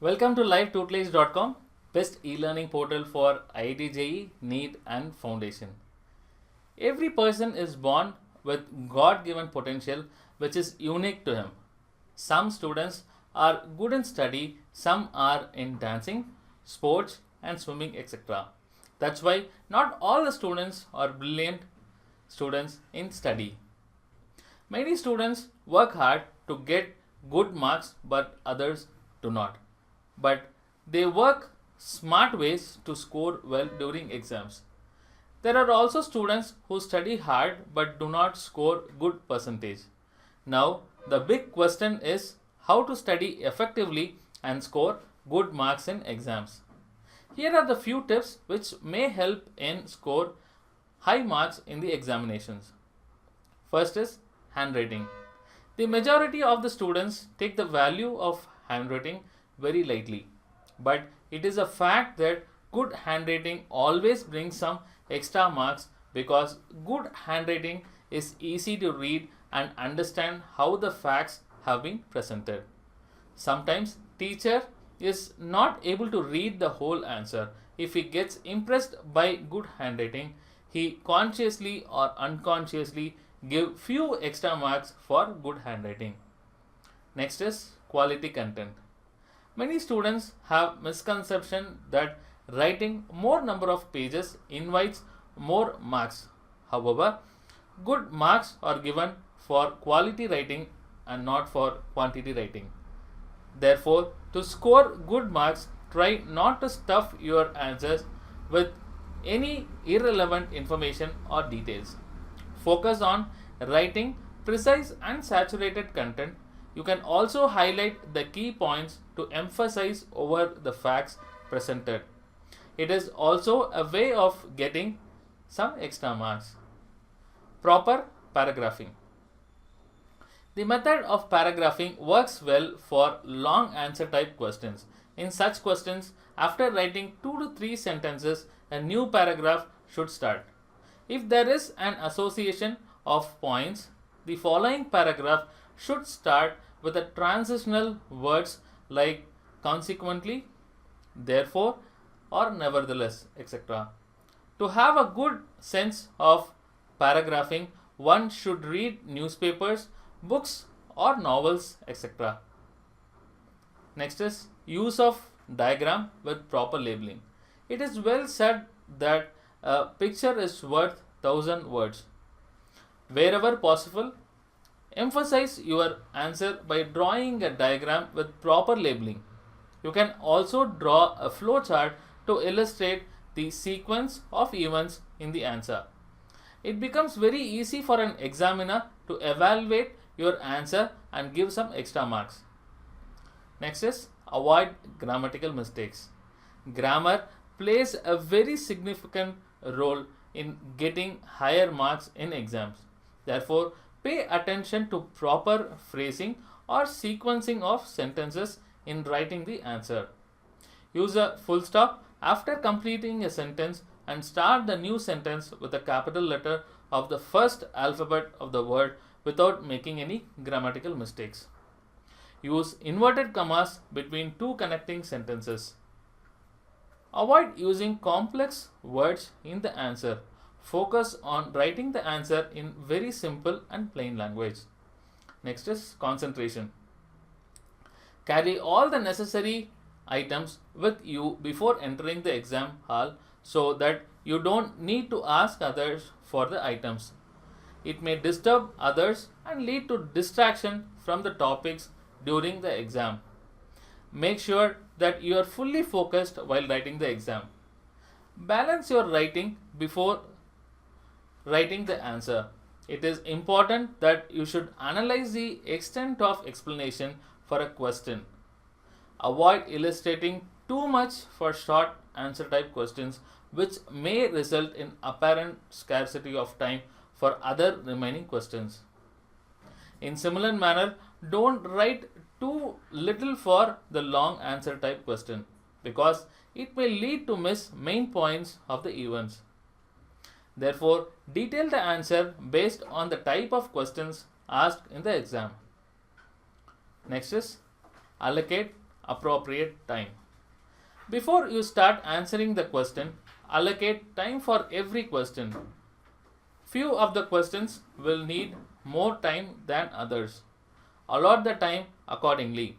Welcome to livetutelage.com, best e-learning portal for IIT JEE, NEET and Foundation. Every person is born with God-given potential which is unique to him. Some students are good in study, some are in dancing, sports and swimming, etc. That's why not all the students are brilliant students in study. Many students work hard to get good marks but others do not. But they work smart ways to score well during exams. There are also students who study hard but do not score good percentage. Now, the big question is how to study effectively and score good marks in exams. Here are the few tips which may help in score high marks in the examinations. First is handwriting. The majority of the students take the value of handwriting very lightly, but it is a fact that good handwriting always brings some extra marks because good handwriting is easy to read and understand how the facts have been presented. Sometimes teacher is not able to read the whole answer. If he gets impressed by good handwriting, he consciously or unconsciously give few extra marks for good handwriting. Next is quality content. Many students have misconception that writing more number of pages invites more marks. However, good marks are given for quality writing and not for quantity writing. Therefore, to score good marks, try not to stuff your answers with any irrelevant information or details. Focus on writing precise and saturated content. You can also highlight the key points to emphasize over the facts presented. It is also a way of getting some extra marks. Proper paragraphing. The method of paragraphing works well for long answer type questions. In such questions, after writing 2 to 3 sentences, a new paragraph should start. If there is an association of points, the following paragraph should start with a transitional words like consequently, therefore, or nevertheless, etc. To have a good sense of paragraphing, one should read newspapers, books, or novels, etc. Next is use of diagram with proper labeling. It is well said that a picture is worth 1,000 words. Wherever possible, emphasize your answer by drawing a diagram with proper labeling. You can also draw a flow chart to illustrate the sequence of events in the answer. It becomes very easy for an examiner to evaluate your answer and give some extra marks. Next is avoid grammatical mistakes. Grammar plays a very significant role in getting higher marks in exams. Therefore, pay attention to proper phrasing or sequencing of sentences in writing the answer. Use a full stop after completing a sentence and start the new sentence with a capital letter of the first alphabet of the word without making any grammatical mistakes. Use inverted commas between two connecting sentences. Avoid using complex words in the answer. Focus on writing the answer in very simple and plain language. Next is concentration. Carry all the necessary items with you before entering the exam hall so that you don't need to ask others for the items. It may disturb others and lead to distraction from the topics during the exam. Make sure that you are fully focused while writing the exam. Balance your writing before writing the answer. It is important that you should analyze the extent of explanation for a question. Avoid illustrating too much for short answer type questions, which may result in apparent scarcity of time for other remaining questions. In similar manner, don't write too little for the long answer type question because it may lead to miss main points of the events. Therefore, detail the answer based on the type of questions asked in the exam. Next is allocate appropriate time. Before you start answering the question, allocate time for every question. Few of the questions will need more time than others. Allot the time accordingly.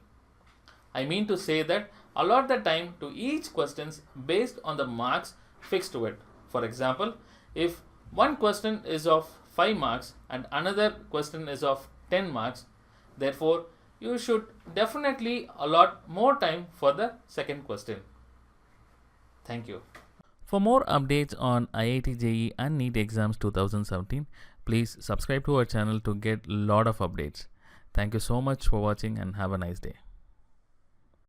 I mean to say that allot the time to each question based on the marks fixed to it. For example, if one question is of 5 marks and another question is of 10 marks, therefore you should definitely allot more time for the second question. Thank you. For more updates on IIT JEE and NEET exams 2017, please subscribe to our channel to get lot of updates. Thank you so much for watching and have a nice day.